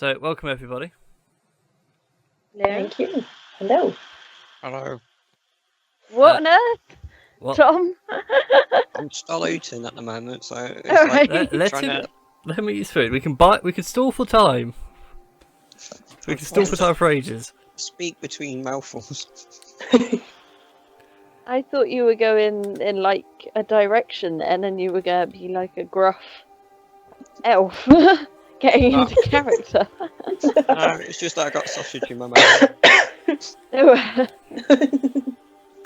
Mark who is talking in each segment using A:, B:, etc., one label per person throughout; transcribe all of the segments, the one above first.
A: So, welcome everybody.
B: Thank you. Hello.
C: Hello.
D: What on earth,
A: What?
D: Tom?
C: I'm still eating at the moment, so it's
D: Alright.
C: like
A: Let me use food. We can stall for time. We can stall for time for ages.
C: speak between mouthfuls.
D: I thought you were going in like a direction then, and you were going to be like a gruff elf, getting
C: No.
D: into character.
C: No, it's just that I got sausage in my mouth.
D: Oh,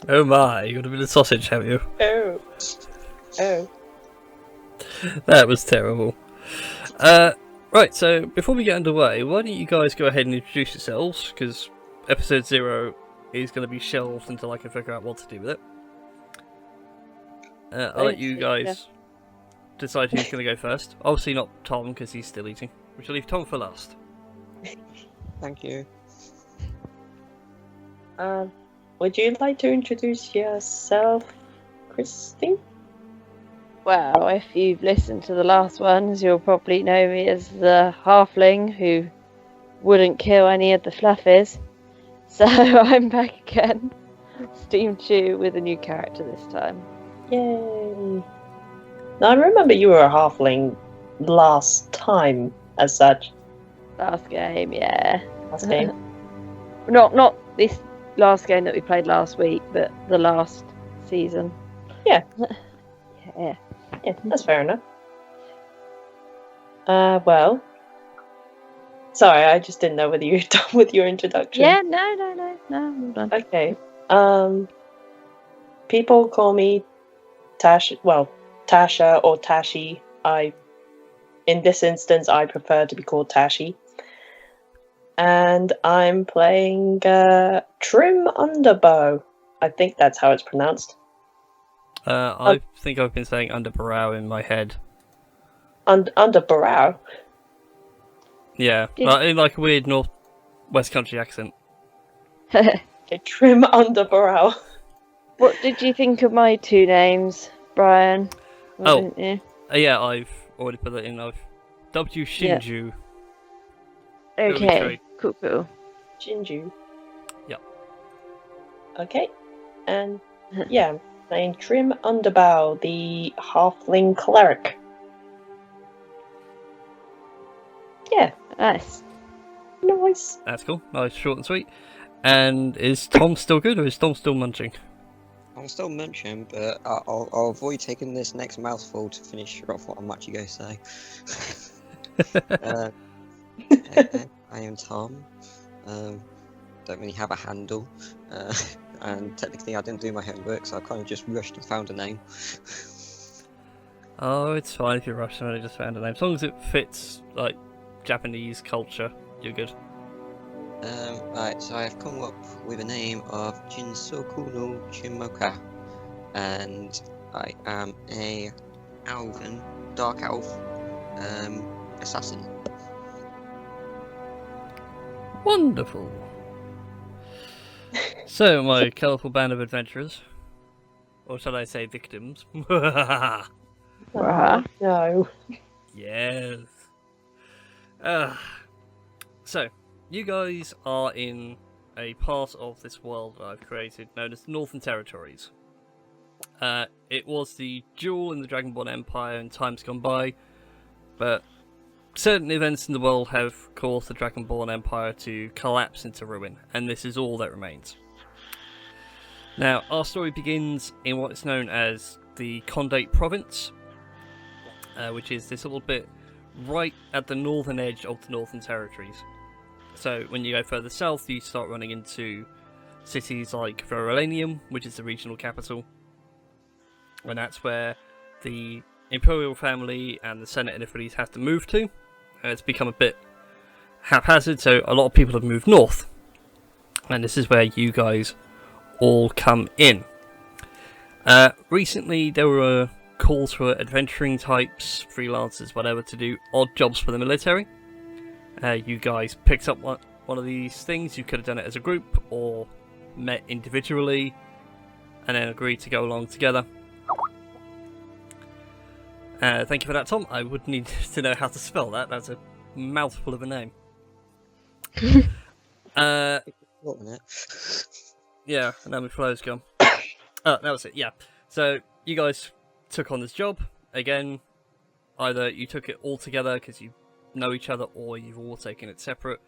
A: Oh my, you got a bit of sausage, have you?
B: Oh. Oh.
A: That was terrible. Right, so before we get underway, why don't you guys go ahead and introduce yourselves, because episode 0 is going to be shelved until I can figure out what to do with it. I'll let you guys decide who's going to go first. Obviously not Tom, because he's still eating. We shall leave Tom for last.
C: Thank you.
B: Would you like to introduce yourself, Christine?
D: well, if you've listened to the last ones, you'll probably know me as the halfling who wouldn't kill any of the fluffies. So I'm back again, SteamedChu, with a new character this time.
B: Yay. Now, I remember you were a halfling last time, as such.
D: Last game, yeah.
B: Last game.
D: Not this last game that we played last week, but the last season.
B: Yeah.
D: Yeah.
B: Yeah, that's fair enough. Well. Sorry, I just didn't know whether you were done with your introduction.
D: Yeah, no, I'm done.
B: Okay. People call me Tasha or Tashi. In this instance, I prefer to be called Tashi. And I'm playing Trim Underbow. I think that's how it's pronounced.
A: I think I've been saying underbrow in my head.
B: Underbrow.
A: Yeah,
D: Yeah.
A: in like a weird West Country accent.
B: Okay, Trim Underbrow.
D: What did you think of my two names, Brian?
A: Oh.
D: Didn't you?
A: Yeah, I've already put that in. I've dubbed you Shinju.
D: Okay, cool.
B: Jinju.
A: Yep.
B: Okay, and yeah, I'm playing Trim Underbow, the halfling cleric. Yeah,
D: Nice.
B: nice.
A: That's cool. Nice, short and sweet. And is Tom still good, or is Tom still munching?
C: I'm still munching, but I'll avoid taking this next mouthful to finish off what I'm actually going to say. I am Tom. Don't really have a handle. And technically I didn't do my homework, so I kind of just rushed and found a name.
A: Oh, it's fine if you're Russian and I just found a name. As long as it fits, like, Japanese culture, you're good.
C: Right, so I've come up with a name of Jinsoku no Chimoka, and I am a dark elf, assassin.
A: Wonderful. So, my colourful band of adventurers, or shall I say victims?
B: Oh, no.
A: Yes. So, you guys are in a part of this world that I've created known as the Northern Territories. It was the jewel in the Dragonborn Empire in times gone by, but certain events in the world have caused the Dragonborn Empire to collapse into ruin, and this is all that remains. Now, our story begins in what is known as the Condate Province, which is this little bit right at the northern edge of the Northern Territories. So when you go further south, you start running into cities like Verulanium, which is the regional capital, and that's where the Imperial family and the Senate and Ithrides have to move to. It's become a bit haphazard, so a lot of people have moved north, and this is where you guys all come in. Recently there were calls for adventuring types, freelancers, whatever, to do odd jobs for the military. You guys picked up one of these things. You could have done it as a group or met individually and then agreed to go along together. Thank you for that, Tom. I would need to know how to spell that. That's a mouthful of a name.
C: Wasn't it?
A: Yeah, and then my flow's gone. Oh, that was it, yeah. So, you guys took on this job. Again, either you took it all together because you know each other, or you've all taken it separate.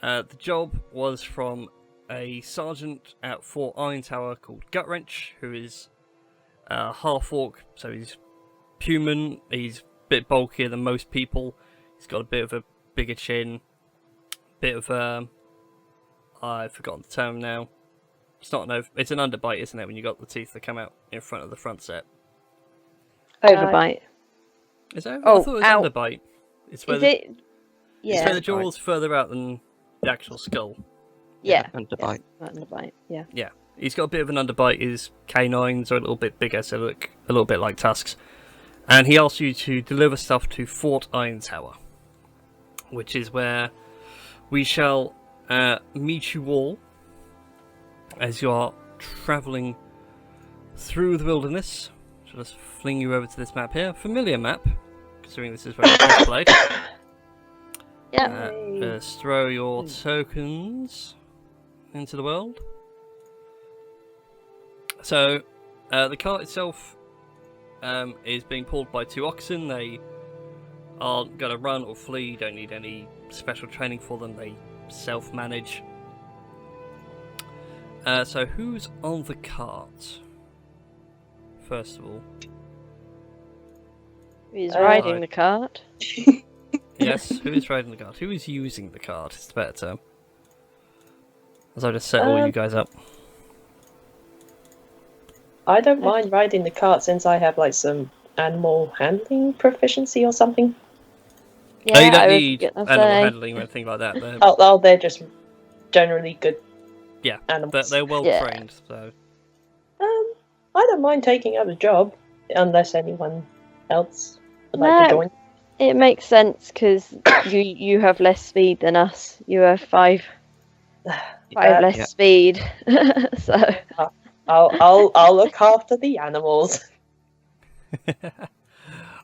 A: The job was from a sergeant at Fort Iron Tower called Gutwrench, who is half-orc, so he's human, he's a bit bulkier than most people, he's got a bit of a bigger chin, bit of I've forgotten the term now. It's not it's an underbite, isn't it, when you got the teeth that come out in front of the front set?
D: Overbite.
A: Is that?
D: Oh,
A: I thought it was
D: ow.
A: underbite. It's where
D: Is
A: the,
D: it?
A: it's
D: Yeah.
A: where the jaw's further out than the actual skull.
D: Yeah.
C: Underbite.
D: Underbite. Yeah.
A: Yeah, he's got a bit of an underbite. His canines are a little bit bigger, so look a little bit like tusks. And he asks you to deliver stuff to Fort Iron Tower, which is where we shall meet you all as you are travelling through the wilderness. I'll just fling you over to this map here. Familiar map, considering this is where I played.
D: Yeah.
A: Just throw your tokens into the world. So, the cart itself is being pulled by 2 oxen. They aren't going to run or flee, you don't need any special training for them, they self-manage. So who's on the cart? First of all.
D: He's riding the cart.
A: Yes, who is riding the cart? Who is using the cart? It's the better term. As I just set all you guys up.
B: I don't mind riding the cart since I have like some animal handling proficiency or something.
A: No, you
D: I
A: don't
D: was
A: need
D: gonna
A: animal
D: say.
A: handling or anything like that. They're,
B: Oh, they're just generally good
A: yeah,
B: animals.
A: they're well
D: Yeah.
A: trained. So
B: I don't mind taking up a job unless anyone else would like to
D: No.
B: join.
D: It makes sense because you have less speed than us. You have five less
C: Yeah.
D: speed. So
B: I'll look after the animals.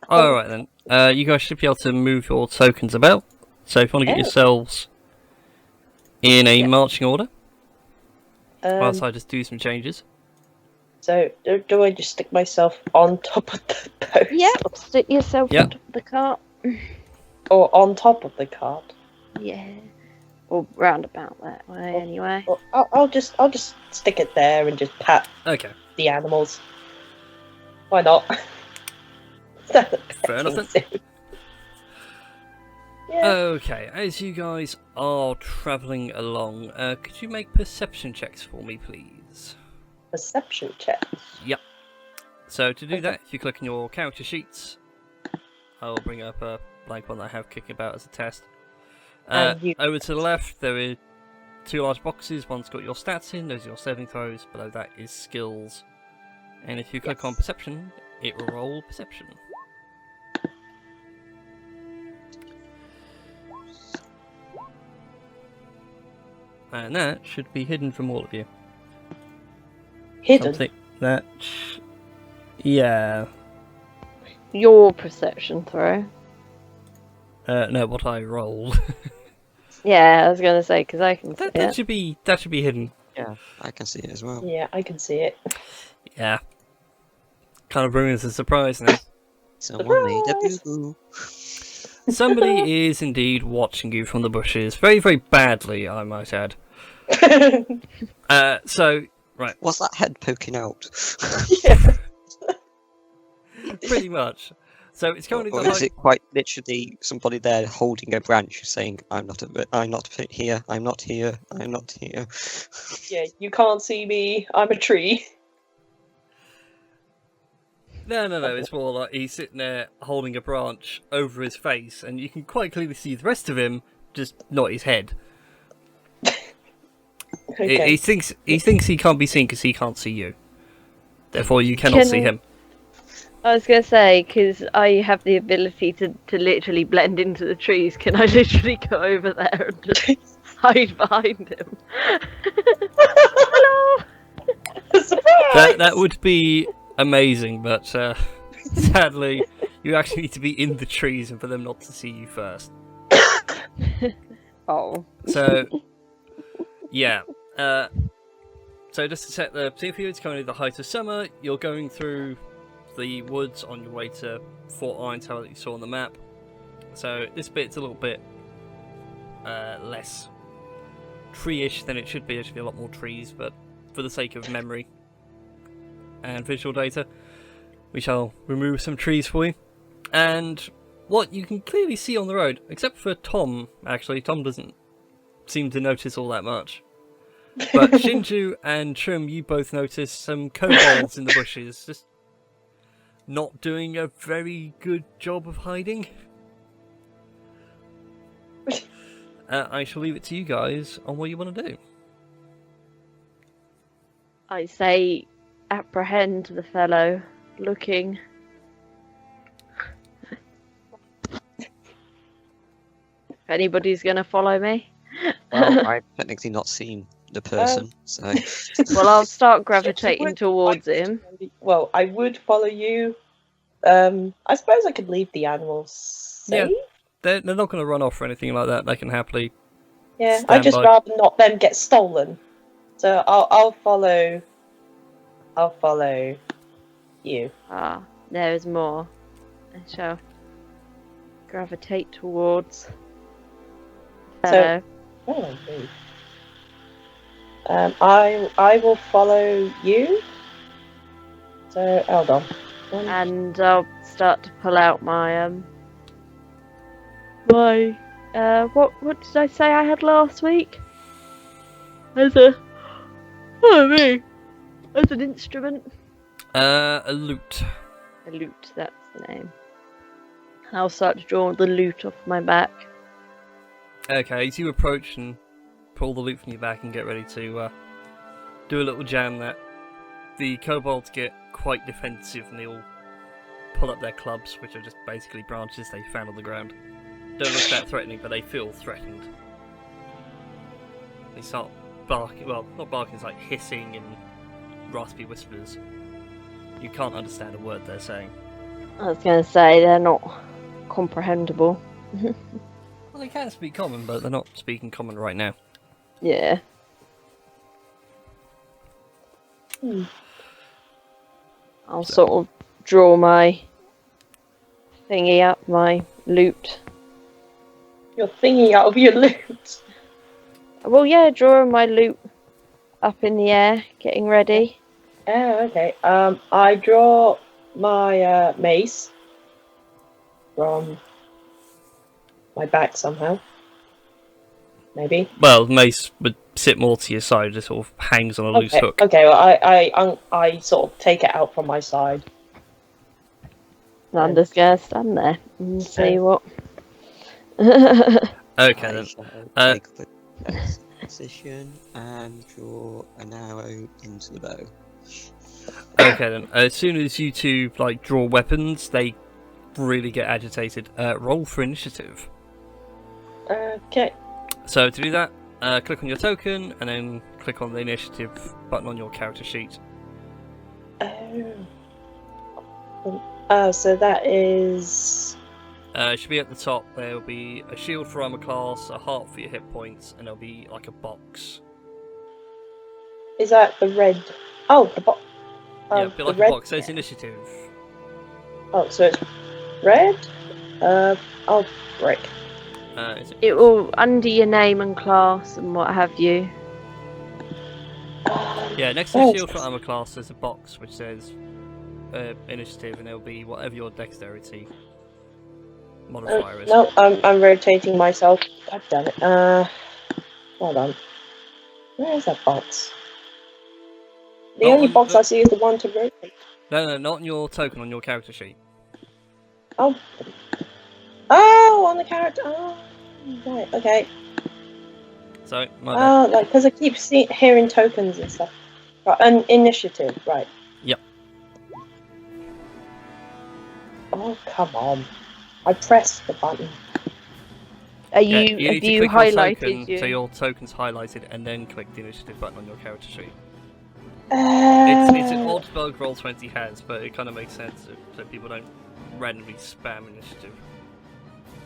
A: all right then. You guys should be able to move your tokens about. So if you want to get
B: Oh.
A: yourselves in a marching order, whilst
B: Um,
A: I just do some changes.
B: so do I just stick myself on top of the post?
D: yeah, stick yourself
A: Yep.
D: on top of the cart.
B: Or on top of the cart?
D: Yeah, or round about that way anyway.
B: Or I'll just stick it there and just pat
A: Okay,
B: the animals. Why not?
A: fair enough then.
B: Yeah.
A: Okay, as you guys are travelling along, could you make perception checks for me, please?
B: Perception check.
A: So to do that, if you click on your character sheets, I'll bring up a blank one that I have kicking about as a test.
B: And you-
A: Over to the left, there are 2 large boxes. One's got your stats in, those are your saving throws. Below that is skills. And if you click on perception, it will roll perception. And that should be hidden from all of you.
B: Hidden.
A: Something that... Yeah.
D: Your perception throw.
A: No, what I rolled.
D: Yeah, I was gonna say because I can see
A: that
D: it.
A: should be hidden.
C: Yeah, I can see it as well.
B: Yeah, I can see it.
A: Yeah. Kind of ruins the surprise now.
C: Someone made a
B: Surprise!
C: boo-boo.
A: Somebody is indeed watching you from the bushes, very, very badly, I might add. So, right,
C: What's that head poking out?
B: Yeah.
A: pretty much. So it's currently
C: Or
A: the
C: is it quite literally somebody there holding a branch saying, I'm not here, I'm not here, I'm not here.
B: Yeah, you can't see me. I'm a tree.
A: No, it's more like he's sitting there holding a branch over his face, and you can quite clearly see the rest of him, just not his head.
B: Okay.
A: He thinks he can't be seen because he can't see you. Therefore, you cannot
D: Can-
A: see him.
D: I was gonna say because I have the ability to literally blend into the trees. Can I literally go over there and just hide behind him? Hello.
B: Surprise!
A: That would be amazing, but sadly, you actually need to be in the trees and for them not to see you first.
D: Oh.
A: So, yeah. So just to set the scene for you, it's currently the height of summer. You're going through the woods on your way to Fort Iron Tower that you saw on the map. So this bit's a little bit less tree-ish than it should be. There should be a lot more trees, but for the sake of memory and visual data, we shall remove some trees for you. And what you can clearly see on the road, except for Tom, actually, Tom doesn't seem to notice all that much. But SteamedChu and Trim, you both notice some kobolds in the bushes, just not doing a very good job of hiding. I shall leave it to you guys on what you want to do.
D: I say, apprehend the fellow looking. If anybody's going to follow me.
C: Well, I've technically not seen the person, so...
D: Well, I'll start gravitating towards him.
B: Well, I would follow you. I suppose I could leave the animals safe.
A: Yeah. They're not going to run off or anything like that. They can happily.
B: Yeah,
A: stand
B: I'd just
A: by.
B: rather not them get stolen. So I'll follow. I'll follow you.
D: Ah, there is more. I shall gravitate towards the fellow.
B: Oh, indeed. I will follow you. So hold on.
D: And I'll start to pull out my what did I say I had last week? As an instrument.
A: A lute.
D: A lute, that's the name. I'll start to draw the lute off my back.
A: Okay, as you approach and pull the lute from your back and get ready to do a little jam, that the kobolds get quite defensive and they all pull up their clubs, which are just basically branches they found on the ground. Don't look that threatening, but they feel threatened. They start barking, well, not barking, it's like hissing and raspy whispers. You can't understand a word they're saying.
D: I was going to say, they're not comprehensible.
A: Well, they can speak common, but they're not speaking common right now.
D: Yeah. I'll sort of draw my thingy up, my lute.
B: You're thinking out of your loot.
D: Well, yeah, drawing my lute up in the air, getting ready.
B: Oh, okay. I draw my mace from my back somehow. Maybe.
A: Well, mace would sit more to your side, it sort of hangs on a loose hook.
B: Okay. Well, I sort of take it out from my side.
D: And I'm just going to stand there and see what.
A: Okay then.
C: Take the position and draw an arrow into the bow.
A: Okay then. As soon as you two draw weapons, they really get agitated. Roll for initiative.
B: Okay.
A: So to do that, click on your token and then click on the initiative button on your character sheet.
B: So that is.
A: It should be at the top. There will be a shield for armor class, a heart for your hit points, and there'll be like a box.
B: Is that the red? Oh, the box.
A: Yeah, it'll be like a box. Says initiative.
B: Oh, so it's red. Oh, brick.
A: Is
D: It will under your name and class and what have you.
A: Yeah, next to the shield for armor class, there's a box which says initiative, and it'll be whatever your dexterity modifier is.
B: No, I'm rotating myself. God damn it. Hold on. Where is that box? The only box I see is the one to rotate.
A: No, not on your token, on your character sheet.
B: Oh, on the character. Oh, right. Okay.
A: So, my bad.
B: Like because I keep hearing tokens and stuff. Right, an initiative. Right.
A: Yep.
B: Oh, come on. I pressed the button.
D: Are
A: Yeah,
D: you,
A: you
D: have
A: need to
D: you
A: click your
D: highlighted
A: token,
D: you?
A: so your token's highlighted, and then click the initiative button on your character sheet. It's an odd bug Roll20 has, but it kind of makes sense so people don't randomly spam initiative.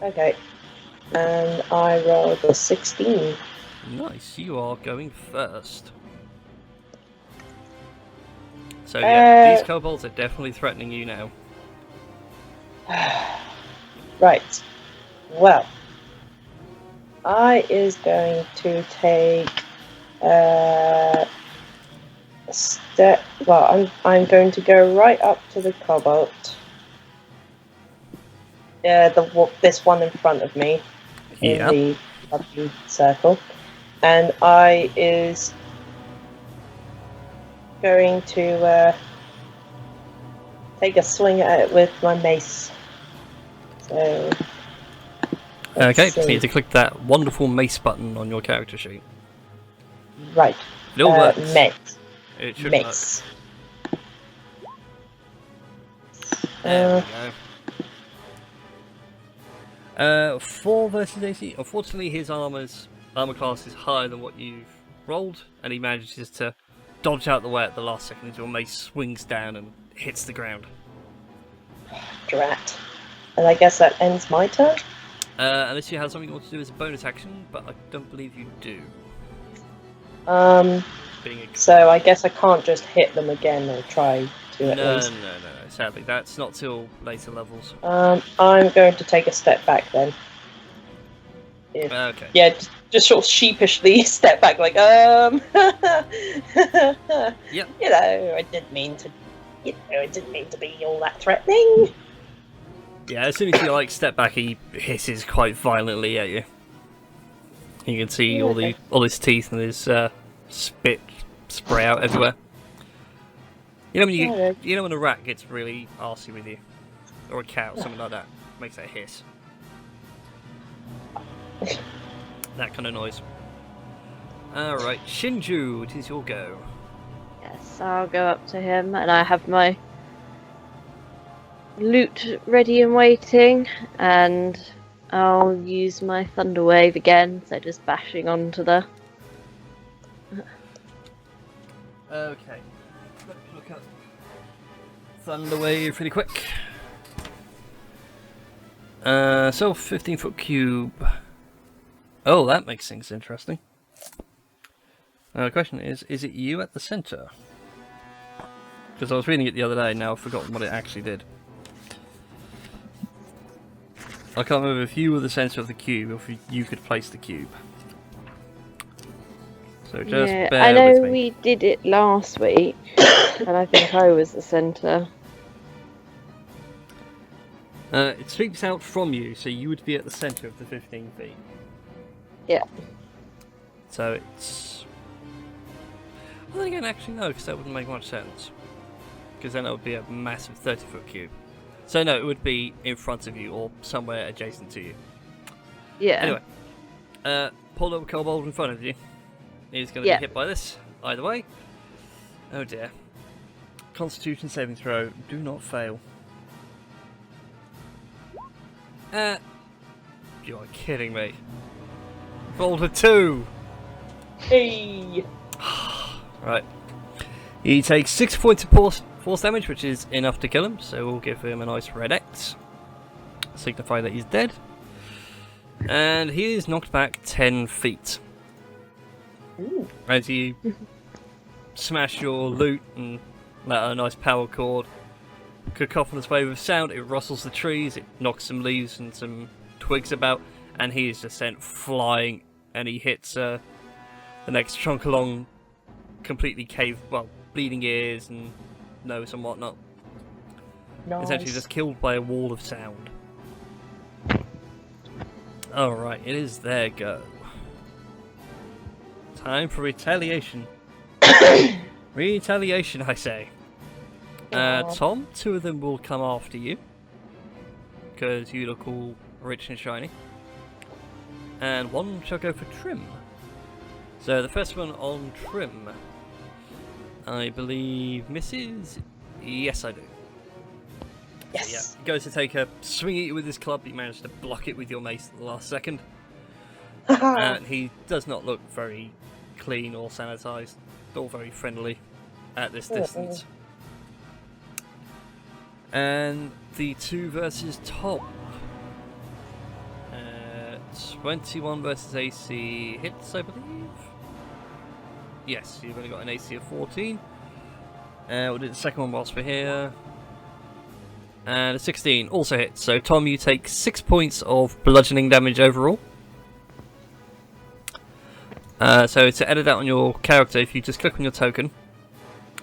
B: Okay. And I rolled a 16.
A: Nice, you are going first. So yeah, these kobolds are definitely threatening you now.
B: Right. Well, I is going to take a step. Well, I'm going to go right up to the kobold. This one in front of me in
A: Yeah.
B: the lovely circle, and I is going to take a swing at it with my mace. So. Let's
A: Okay, just
B: see.
A: need to click that wonderful mace button on your character sheet.
B: Right.
A: It all works.
B: Mace.
A: It should
B: Mace.
A: work. There we go. 4 versus AC. Unfortunately, his armor class is higher than what you've rolled, and he manages to dodge out the way at the last second as your mace swings down and hits the ground.
B: Drat. And I guess that ends my turn?
A: Unless you have something you want to do as a bonus action, but I don't believe you do.
B: So I guess I can't just hit them again or try to at least.
A: No. Sadly, that's not till later levels.
B: I'm going to take a step back then.
A: Okay.
B: Yeah, just sort of sheepishly step back, like,
A: Yep.
B: You know, I didn't mean to be all that threatening.
A: Yeah, as soon as you step back, he hisses quite violently at you. You can see all his teeth and his spit spray out everywhere. You know when a rat gets really arsey with you, or a cat or something like that, makes that hiss. That kind of noise. All right, SteamedChu, it is your go.
D: Yes, I'll go up to him, and I have my loot ready and waiting, and I'll use my Thunder Wave again, so just bashing onto the...
A: Okay, let's look up Thunder Wave really quick. So 15-foot cube. Oh, that makes things interesting. The question is it you at the centre? Because I was reading it the other day, now I've forgotten what it actually did. I can't remember if you were the centre of the cube or if you could place the cube. So just bear
D: I know
A: with me.
D: we did it last week, and I think I was the centre.
A: It sweeps out from you, so you would be at the centre of the 15 feet.
D: Yeah.
A: So it's... Well, then again, actually no, because that wouldn't make much sense. Because then it would be a massive 30-foot cube. So no, it would be in front of you or somewhere adjacent to you.
D: Yeah.
A: Anyway, pull up a kobold in front of you. He's going to be hit by this, either way. Oh dear. Constitution saving throw, do not fail. You are kidding me. Rolled a 2!
B: Hey!
A: Right. He takes 6 points of force damage, which is enough to kill him, so we'll give him a nice red X. Signify that he's dead. And he is knocked back 10 feet.
B: Ooh.
A: As you smash your loot and let out a nice power chord, cacophonous wave of sound, it rustles the trees, it knocks some leaves and some twigs about, and he is just sent flying, and he hits the next trunk along, completely bleeding ears and nose and whatnot.
B: Nice.
A: Essentially just killed by a wall of sound. Alright, it is their go. Time for retaliation. Retaliation, I say. Tom, 2 of them will come after you. Because you look all rich and shiny. And 1 shall go for Trim. So the first one on Trim, I believe misses. Yes, I do.
B: Yes.
A: So, yeah, he goes to take a swing at you with his club, but you manage to block it with your mace at the last second. And he does not look very clean or sanitised, or very friendly at this distance. And the 2 versus Tom. 21 versus AC hits, I believe. Yes, you've only got an AC of 14. We'll do the second one whilst we're here. And a 16 also hits. So Tom, you take 6 points of bludgeoning damage overall. So to edit that on your character, if you just click on your token,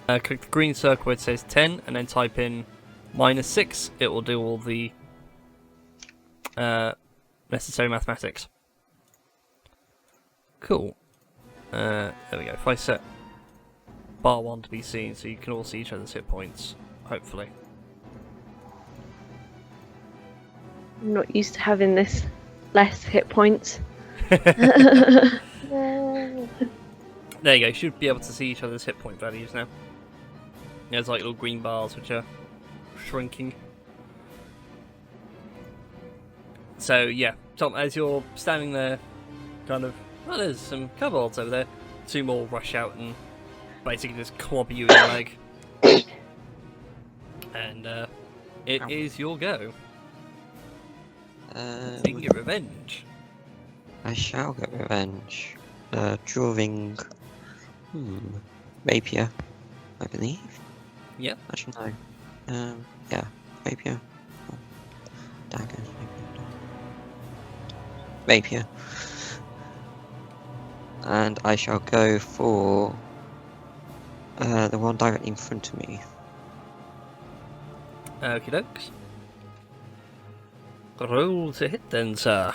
A: click the green circle where it says 10, and then type in -6, it will do all the necessary mathematics. Cool. There we go. If I set bar 1 to be seen, so you can all see each other's hit points, hopefully.
D: I'm not used to having this less hit points.
A: There you go. You should be able to see each other's hit point values now. There's like little green bars which are shrinking. So yeah, Tom, as you're standing there, kind of, well, there's some kobolds over there. 2 more rush out and basically just clobber you in the leg. And it is your go. So you can get revenge.
C: I shall get revenge. Drawing. Rapier, I believe.
A: Yep.
C: Actually, no. Yeah, rapier. Oh. Daggers. Rapier. And I shall go for the one directly in front of me.
A: Okie dokes. Roll to hit then, sir.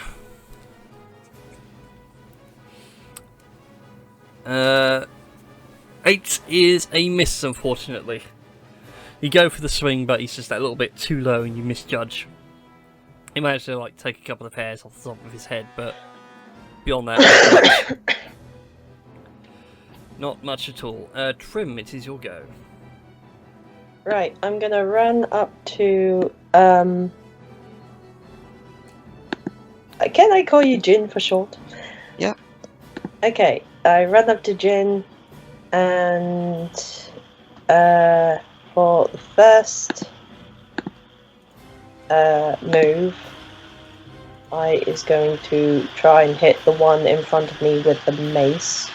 A: 8 is a miss, unfortunately. You go for the swing, but he's just that little bit too low and you misjudge. He managed to like take a couple of hairs off the top of his head, but beyond that, not much. Not much at all. Trim, it is your go.
B: Right, I'm gonna run up to can I call you Jin for short?
C: Yeah.
B: Okay, I run up to Jin and for the first move, I is going to try and hit the one in front of me with the mace,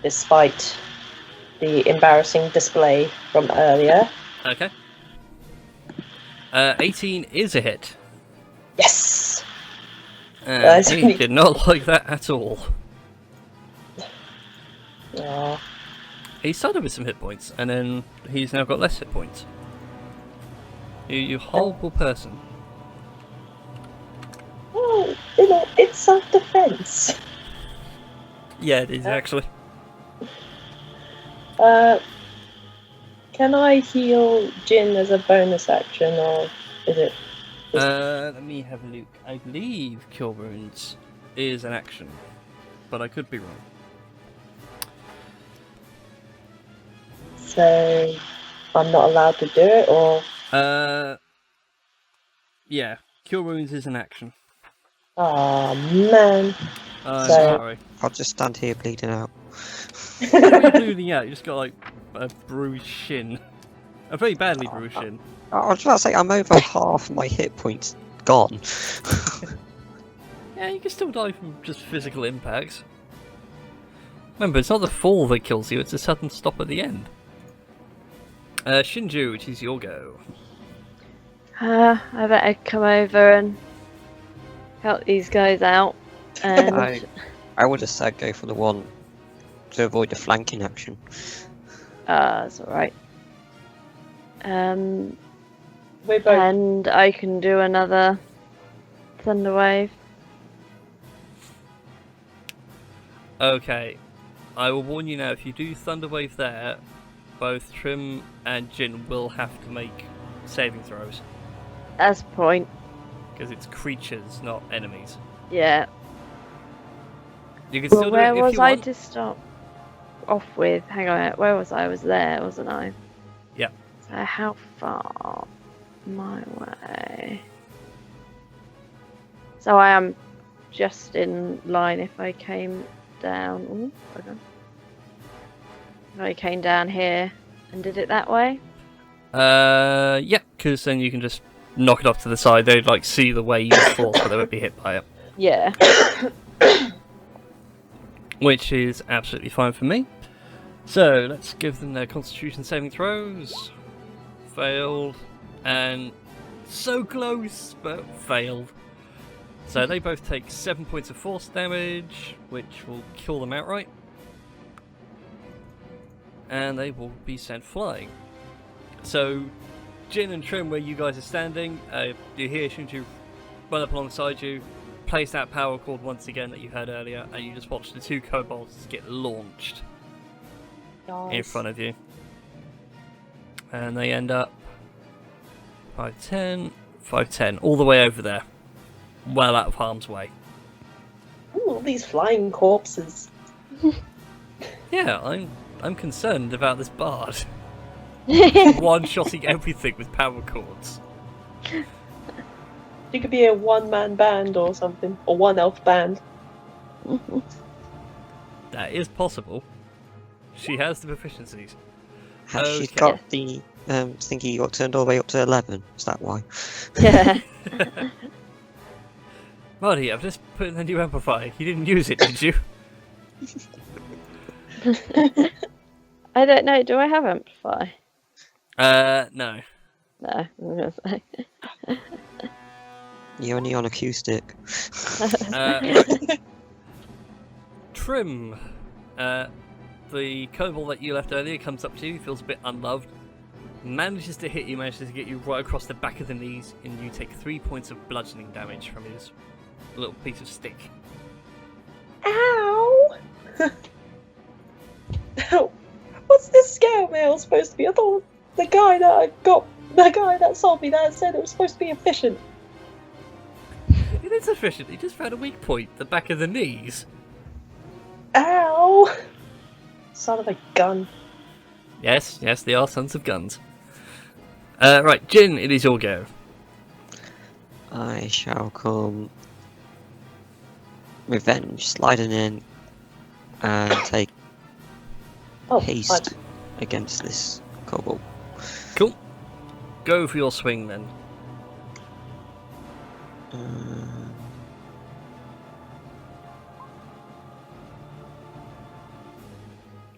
B: despite the embarrassing display from earlier.
A: Okay. 18 is a hit.
B: Yes!
A: He did not like that at all.
B: Aww.
A: He started with some hit points, and then he's now got less hit points. You horrible person.
B: Oh, you know, it's self-defense.
A: Yeah, it is actually.
B: Can I heal Jin as a bonus action, or is it?
A: Let me have a look. I believe Cure Wounds is an action, but I could be wrong.
B: So I'm not allowed to do it, or?
A: Yeah, Cure Wounds is an action.
B: Oh man.
A: I'm
B: So-
A: sorry.
C: I'll just stand here bleeding out.
A: You're bleeding out. You just got like a bruised shin, a very badly bruised shin.
C: I was about to say, I'm over half my hit points gone.
A: Yeah, you can still die from just physical impacts. Remember, it's not the fall that kills you; it's a sudden stop at the end. Shinju, it is your go.
D: I better come over and help these guys out. And
C: I would have said go for the one to avoid the flanking action.
D: that's alright.
B: We both.
D: And I can do another thunder wave.
A: Okay, I will warn you now. If you do Thunder Wave there, both Trim and Jin will have to make saving throws
D: That's the point.
A: because it's creatures, not enemies.
D: Yeah.
A: You can
D: Well,
A: still do
D: where
A: it if
D: was
A: you
D: I
A: want.
D: to start off with? Hang on, where was I? I was there, wasn't I?
A: Yeah.
D: So how far? My way. So I am just in line if I came down. Ooh, hold on. If I came down here and did it that way?
A: Yeah, because then you can just knock it off to the side. They'd like see the way you fall, but they won't be hit by it.
D: Yeah.
A: Which is absolutely fine for me. So let's give them their Constitution saving throws. Failed. And so close, but failed. So they both take 7 points of force damage, which will kill them outright. And they will be sent flying. So, Jin and Trim, where you guys are standing, you hear Shunju run up alongside you, place that power cord once again that you heard earlier, and you just watch the two kobolds get launched in front of you. And they end up 5'10", 5'10", all the way over there. Well out of harm's way.
B: Ooh, all these flying corpses.
A: Yeah, I'm concerned about this bard. One-shotting everything with power cords.
B: You could be a one-man band or something, or one-elf band.
A: That is possible. She has the proficiencies.
C: Has she
A: Okay.
C: got the thingy got turned all the way up to 11? Is that why?
D: Yeah.
A: Marty, I've just put in the new amplifier. You didn't use it, did you?
D: I don't know. Do I have amplify?
A: No.
D: No. I'm gonna say.
C: You're only on acoustic.
A: Right. Trim. The kobold that you left earlier comes up to you, feels a bit unloved, manages to hit you, manages to get you right across the back of the knees, and you take 3 points of bludgeoning damage from his little piece of stick.
B: Ow! What's this scale mail supposed to be? I thought the guy that sold me that said it was supposed to be efficient.
A: It is efficient, he just found a weak point, the back of the knees.
B: Ow! Son of a gun.
A: Yes, they are sons of guns. Right, Jin, it is your go.
C: I shall come revenge sliding in and take
B: Oh,
C: haste against this kobold.
A: Cool. Go for your swing then.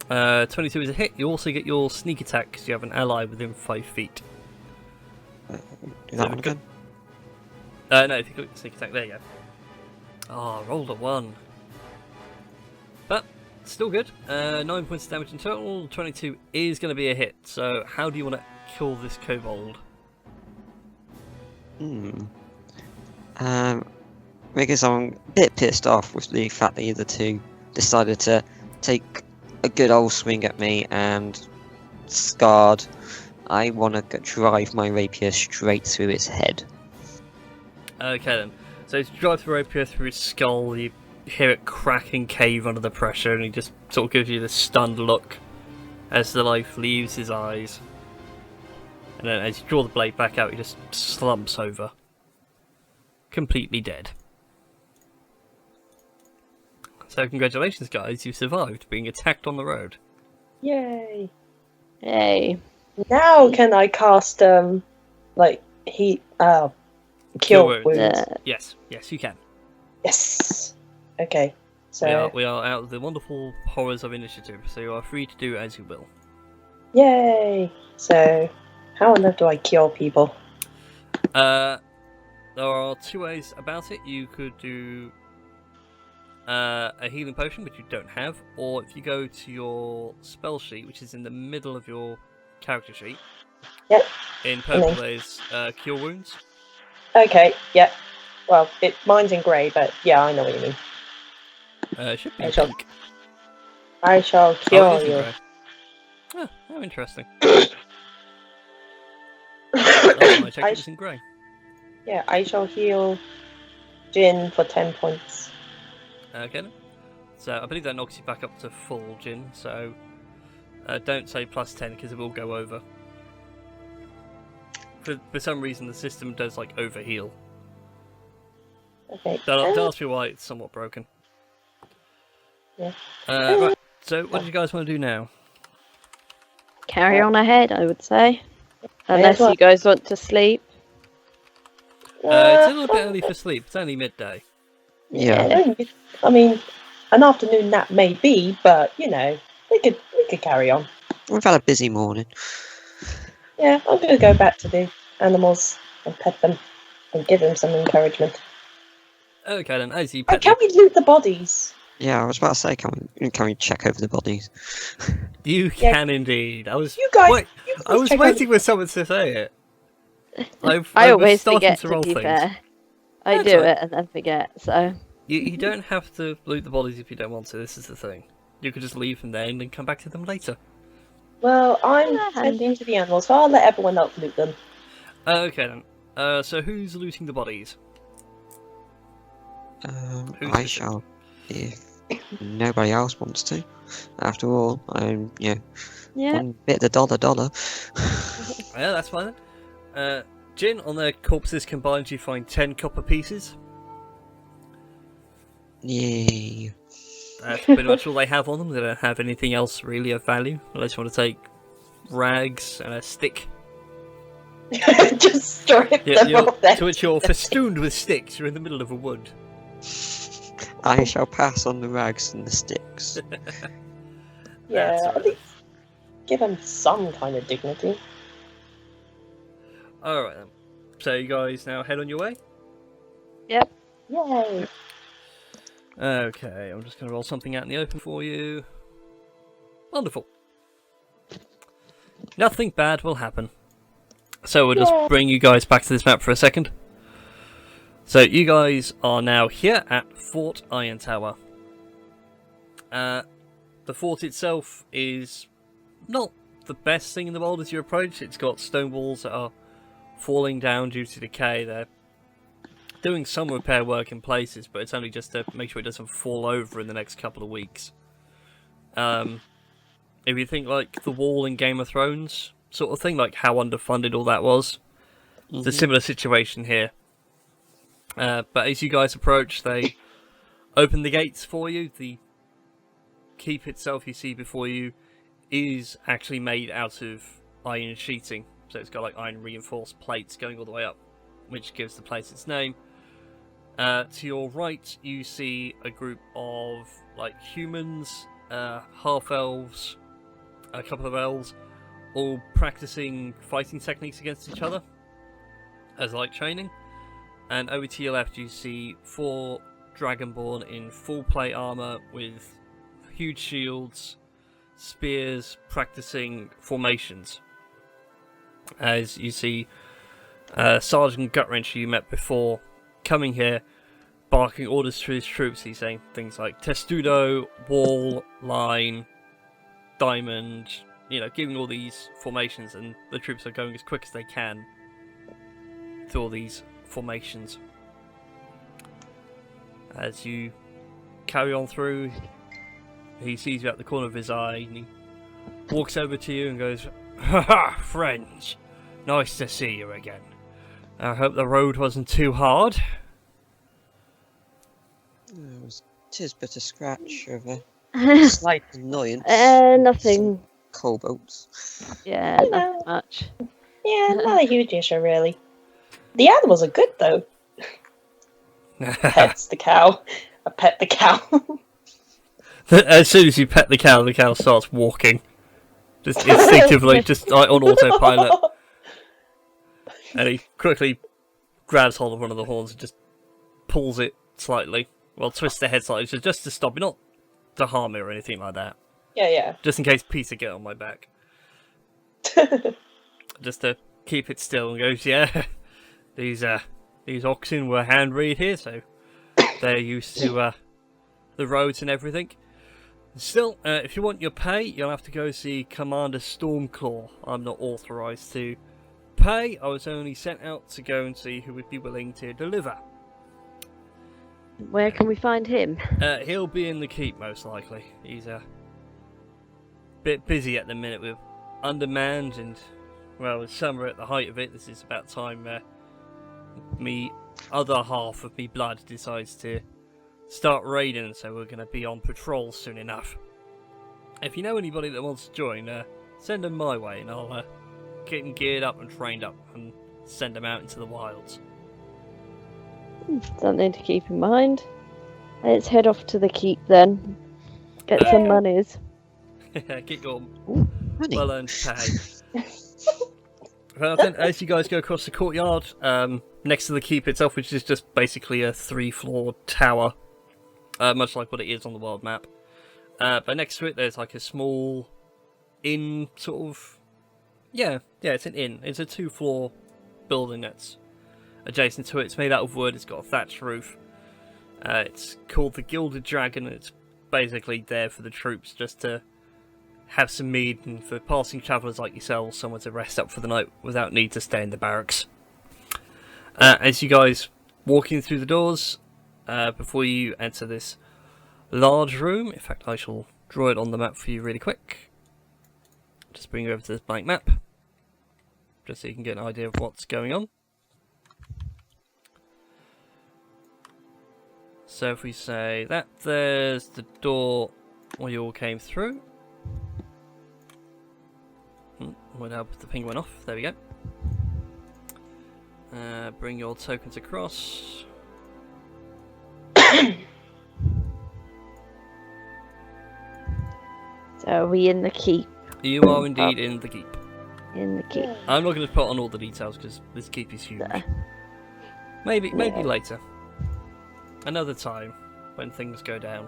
C: Uh,
A: 22 is a hit. You also get your sneak attack because you have an ally within 5 feet.
C: do that one again.
A: No, if you click the sneak attack, there you go. Oh, rolled a 1. But, still good. 9 points of damage in total. 22 is going to be a hit. So, how do you want to kill this kobold?
C: Because I'm a bit pissed off with the fact that the other two decided to take a good old swing at me and scarred. I want to drive my rapier straight through his head.
A: Okay then. So, to drive the rapier through his skull, you hear it crack and cave under the pressure, and he just sort of gives you this stunned look as the life leaves his eyes. And then as you draw the blade back out, he just slumps over. Completely dead. So congratulations guys, you survived being attacked on the road.
B: Yay!
D: Hey.
B: Now can I cast cure
A: Cure
B: wounds?
A: wounds. Yes, you can.
B: Yes. Okay. So
A: We are out of the wonderful horrors of initiative, so you are free to do as you will.
B: yay! So how on earth do I cure people?
A: There are 2 ways about it. You could do a healing potion, which you don't have, or if you go to your spell sheet, which is in the middle of your character sheet.
B: Yep.
A: In purple, there's cure wounds.
B: Okay. Yep. Well, mine's in grey, but yeah, I know what you mean.
A: It should be
B: I shall
A: pink.
B: I shall
A: Oh,
B: cure
A: it is in
B: you.
A: grey. Oh, how interesting. Last time I checked, it was in grey.
B: Yeah, I shall heal Jin for 10 points.
A: Okay then. So I believe that knocks you back up to full, Jin, so don't say plus 10 because it will go over. For some reason the system does like overheal.
B: Okay.
A: Don't ask me why, it's somewhat broken.
B: Yeah.
A: Right, so what do you guys want to do now?
D: Carry on ahead, I would say.
B: May
D: Unless
B: as well.
D: you guys want to sleep.
A: It's a little bit early for sleep, it's only midday.
C: Yeah.
B: I mean, an afternoon nap may be, but we could carry on.
C: We've had a busy morning.
B: Yeah, I'm gonna go back to the animals and pet them and give them some encouragement.
A: Okay then, as you
B: Oh,
A: pet
B: can we loot the bodies?
C: Yeah, I was about to say, can we check over the bodies?
A: You
B: Yeah.
A: can indeed. I was
B: You guys, check
A: waiting for someone to say it.
D: I
A: was
D: always
A: starting
D: forget,
A: to
D: to
A: roll
D: be
A: things.
D: fair. I
A: That's
D: do
A: right.
D: it and then forget, so...
A: You don't have to loot the bodies if you don't want to. This is the thing. You could just leave them there and then come back to them later.
B: Well, I'm
D: Yeah,
B: tending to the animals, so I'll let everyone else loot them.
A: Okay then. So who's looting the bodies? Who's
C: I
A: it?
C: shall, if nobody else wants to. After all, I'm,
D: Yeah.
C: one bit of dollar.
A: Yeah, that's fine then. Jin, on their corpses combined, you find 10 copper pieces.
C: Yay.
A: That's pretty much all they have on them. They don't have anything else really of value, unless you want to take rags and a stick.
B: Just strip them off their
A: To which you're festooned with sticks. You're in the middle of a wood.
C: I shall pass on the rags and the sticks.
B: Yeah,
A: That's all
B: at
A: right.
B: least give them some kind of dignity.
A: Alright then. So you guys now head on your way?
D: Yep.
B: Yay!
A: Okay, I'm just going to roll something out in the open for you. Wonderful. Nothing bad will happen. So we'll just bring you guys back to this map for a second. So you guys are now here at Fort Iron Tower. The fort itself is not the best thing in the world as you approach. It's got stone walls that are falling down due to decay. They're doing some repair work in places, but it's only just to make sure it doesn't fall over in the next couple of weeks. If you think like the wall in Game of Thrones sort of thing, like how underfunded all that was, it's a similar situation here. But as you guys approach, they open the gates for you. The keep itself you see before you is actually made out of iron sheeting, so it's got like iron reinforced plates going all the way up, which gives the place its name. To your right, you see a group of like humans, half elves, a couple of elves, all practicing fighting techniques against each other as like training. And over to your left, you see 4 Dragonborn in full plate armor with huge shields, spears, practicing formations. As you see Sergeant Gutwrench, who you met before, coming here, barking orders to his troops. He's saying things like testudo, wall, line, diamond, giving all these formations, and the troops are going as quick as they can through all these formations. As you carry on through, he sees you at the corner of his eye, and he walks over to you and goes, "Ha ha, friends! Nice to see you again. I hope the road wasn't too hard."
C: Tis but a scratch of a slight annoyance.
D: Nothing.
C: Kobolds.
D: Yeah, nothing much.
B: Yeah, not a huge issue, really. The animals are good, though. Pets the cow. I pet the cow.
A: As soon as you pet the cow starts walking. Just instinctively, just like on autopilot. And he quickly grabs hold of one of the horns and just pulls it slightly. Well, twists the head slightly, just to stop it, not to harm it or anything like that.
B: Yeah.
A: Just in case Peter get on my back. Just to keep it still, and goes, "Yeah, these oxen were hand reared here, so they're used to the roads and everything. Still, if you want your pay, you'll have to go see Commander Stormclaw. I'm not authorised to pay. I was only sent out to go and see who would be willing to deliver."
D: Where can we find him?
A: He'll be in the keep, most likely. He's a bit busy at the minute with undermanned, and, well, with summer at the height of it, this is about time me other half of me blood decides to start raiding, so we're going to be on patrol soon enough. If you know anybody that wants to join, send them my way, and I'll get them geared up and trained up and send them out into the wilds.
D: Something to keep in mind. Let's head off to the keep then. Get some
B: Yay.
D: monies.
A: Get your
C: Money.
A: well-earned pay. Well, then, as you guys go across the courtyard, next to the keep itself, which is just basically a 3-floor tower, much like what it is on the world map. But next to it, there's like a small inn, sort of. Yeah, it's an inn. It's a 2-floor building that's adjacent to it. It's made out of wood. It's got a thatched roof. It's called the Gilded Dragon, and it's basically there for the troops just to have some mead, and for passing travellers like yourselves, somewhere to rest up for the night without need to stay in the barracks. As you guys walking through the doors, before you enter this large room, in fact I shall draw it on the map for you really quick. Just bring you over to this blank map, just so you can get an idea of what's going on. So if we say that, there's the door where you all came through. Would help if the ping went off. There we go. Bring your tokens across.
D: So are we in the keep?
A: You are indeed in the keep.
D: In the keep.
A: I'm not going to put on all the details because this keep is huge. Maybe later. Another time when things go down.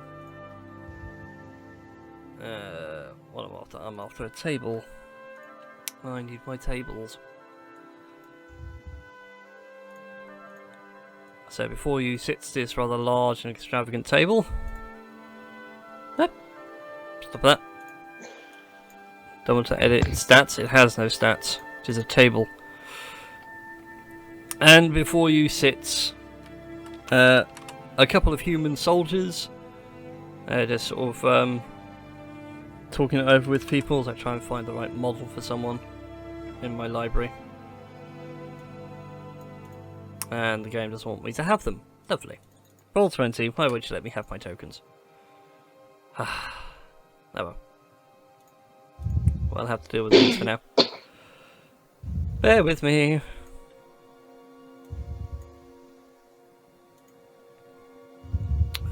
A: What am I after? I'm after a table. I need my tables. So before you sits this rather large and extravagant table. Nope. Stop that. Don't want to edit its stats. It has no stats. It is a table. And before you sits a couple of human soldiers. Just sort of talking it over with people as I try and find the right model for someone in my library. And the game doesn't want me to have them. Lovely. Roll 20, why would you let me have my tokens? Oh well. I'll have to deal with these for now. Bear with me.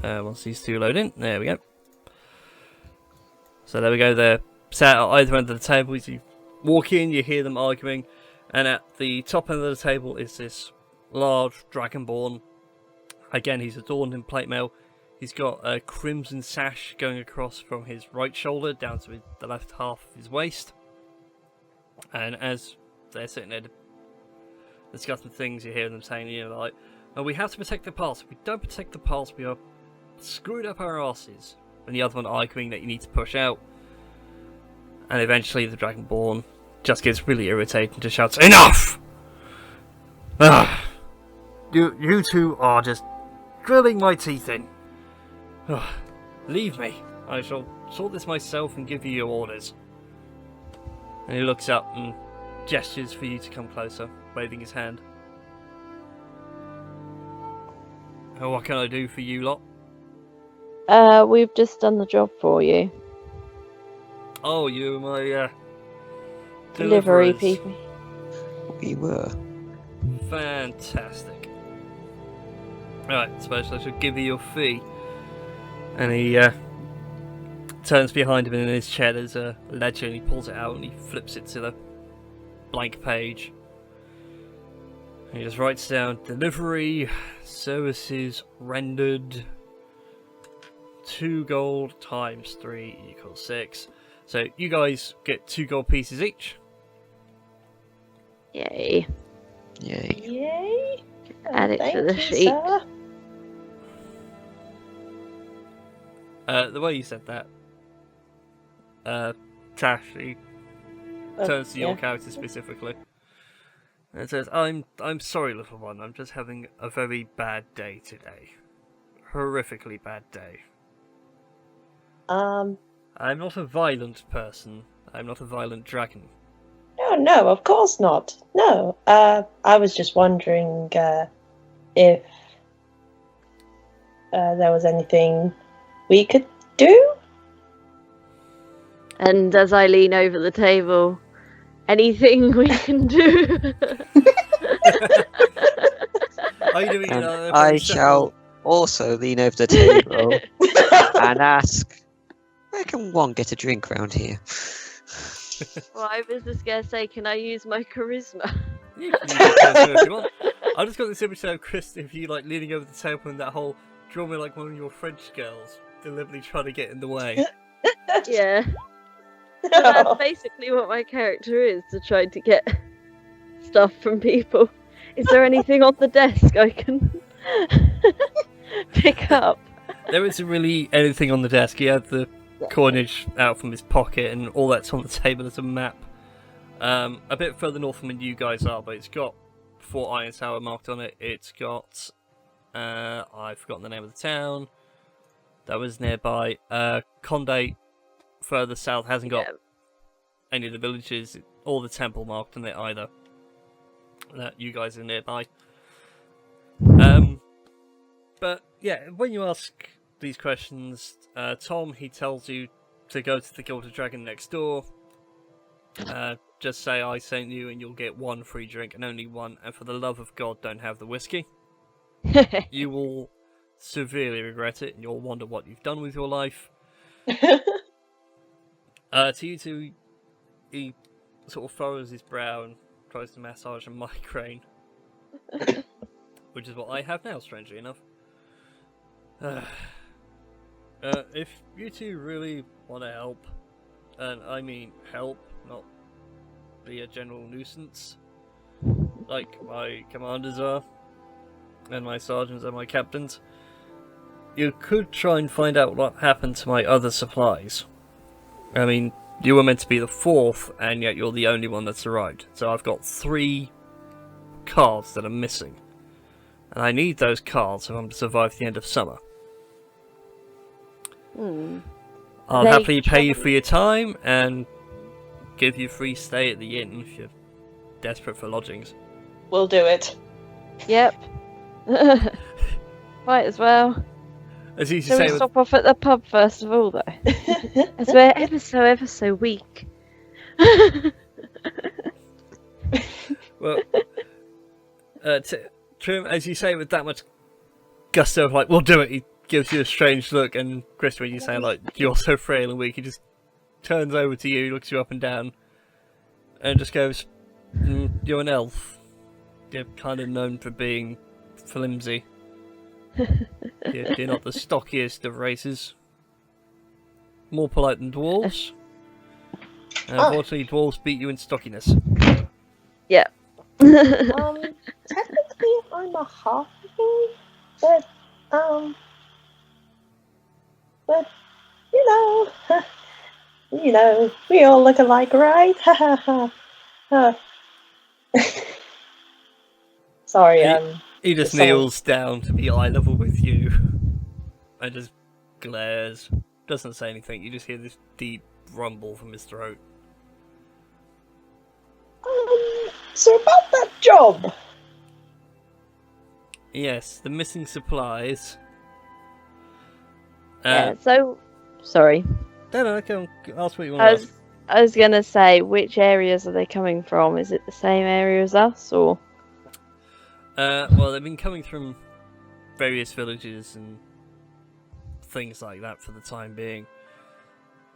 A: Once these two load in, there we go. So there we go, they're sat at either end of the table. As you walk in, you hear them arguing, and at the top end of the table is this large dragonborn. Again, he's adorned in plate mail. He's got a crimson sash going across from his right shoulder down to the left half of his waist. And as they're sitting there discussing things, you hear them saying, you know, like, "Oh, we have to protect the past. If we don't protect the past, we are screwed up our asses." And the other one arguing that you need to push out. And eventually the Dragonborn just gets really irritated and just shouts, "Enough! Ugh. You two are just drilling my teeth in. Ugh. Leave me. I shall sort this myself and give you your orders." And he looks up and gestures for you to come closer, waving his hand. "Oh, what can I do for you lot?"
D: We've just done the job for you.
A: "Oh, you're my
D: Delivery
A: deliverers."
D: people.
C: We were.
A: Fantastic. Right, suppose I should give you your fee. And he turns behind him, and in his chair there's a ledger, and he pulls it out and he flips it to the blank page. And he just writes down, "Delivery services rendered 2 gold times 3 equals 6. So you guys get 2 gold pieces each.
D: Yay.
C: Yay.
B: Yay!
D: Add it
B: Thank
D: to the
B: you,
D: sheet.
B: sir.
A: The way you said that, Tashi turns to your character specifically and says, I'm sorry, little one. I'm just having a very bad day today. Horrifically bad day. I'm not a violent person. I'm not a violent dragon."
B: No, of course not. No, I was just wondering if there was anything we could do.
D: And as I lean over the table, anything we can do?
A: Are you doing
C: And
A: it
C: I shall also lean over the table and ask, where can one get a drink round here?
D: Well, I was just gonna say, can I use my charisma?
A: You can use your charisma if you want. I just got this image of Chris, if you like leaning over the table and that whole draw me like one of your French girls, deliberately trying to get in the way.
D: Yeah. So that's basically what my character is, to try to get stuff from people. Is there anything on the desk I can pick up?
A: There isn't really anything on the desk. He had the coinage out from his pocket, and all that's on the table is a map. A bit further north from where you guys are, but it's got Fort Iron Tower marked on it. It's got I've forgotten the name of the town that was nearby. Conde further south hasn't got any of the villages or the temple marked on it either. That you guys are nearby. But yeah, when you ask these questions, Tom, he tells you to go to the Gilded Dragon next door. Just say I sent you and you'll get one free drink and only one, and for the love of God, don't have the whiskey. You will severely regret it and you'll wonder what you've done with your life. To you two, he sort of furrows his brow and tries to massage a migraine. Which is what I have now, strangely enough. If you two really want to help, and I mean help, not be a general nuisance, like my commanders are, and my sergeants and my captains, you could try and find out what happened to my other supplies. I mean, you were meant to be the fourth, and yet you're the only one that's arrived. So I've got 3 cards that are missing. And I need those cards if I'm to survive the end of summer. I'll happily pay you for your time, and give you free stay at the inn if you're desperate for lodgings.
B: We'll do it.
D: Yep. Might as well.
A: As easy
D: Shall
A: to
D: we
A: say,
D: stop off at the pub first of all, though? As we're ever so weak.
A: well, Trim, as you say with that much gusto of like, we'll do it, he gives you a strange look, and Chris, when you say like, you're so frail and weak, he just turns over to you, looks you up and down, and just goes, you're an elf. You're kind of known for being flimsy. You're not the stockiest of races. More polite than dwarves. And unfortunately, dwarves beat you in stockiness.
D: Yeah.
B: Technically, I'm a halfling, but you know, we all look alike, right? Sorry,
A: He just kneels down to be eye level with you, and just glares. Doesn't say anything. You just hear this deep rumble from his throat.
B: So about that job.
A: Yes, the missing supplies.
D: Yeah, so... Sorry.
A: No, go on, ask what you want to ask.
D: I was gonna say, which areas are they coming from? Is it the same area as us, or...?
A: Well, they've been coming from various villages and things like that for the time being.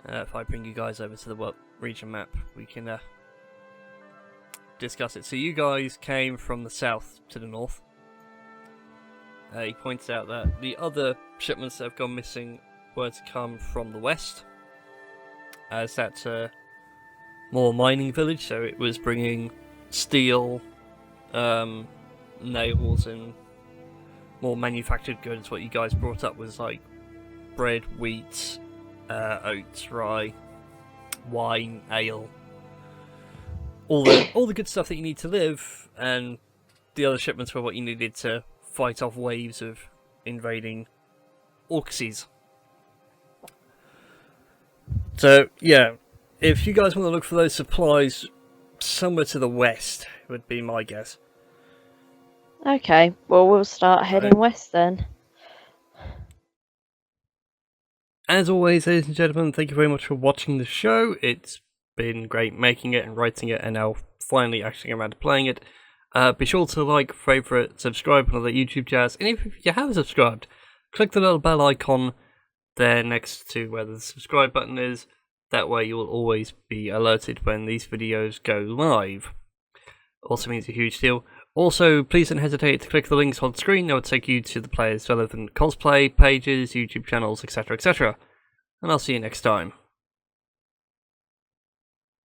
A: If I bring you guys over to the region map, we can discuss it. So you guys came from the south to the north. He points out that the other shipments that have gone missing were to come from the west, as that's a more mining village, so it was bringing steel, nails and more manufactured goods. What you guys brought up was like bread, wheat, oats, rye, wine, ale, all the good stuff that you need to live, and the other shipments were what you needed to fight off waves of invading Orcsies. So yeah, if you guys want to look for those supplies somewhere to the west, would be my guess.
D: Okay, well we'll start heading west then.
A: As always, ladies and gentlemen, thank you very much for watching the show. It's been great making it and writing it, and now finally actually around to playing it. Be sure to like, favourite, subscribe, and all that YouTube jazz. And if you haven't subscribed, click the little bell icon there next to where the subscribe button is. That way you will always be alerted when these videos go live. Also means a huge deal. Also, please don't hesitate to click the links on screen. That will take you to the players' relevant cosplay pages, YouTube channels, etc., etc. And I'll see you next time.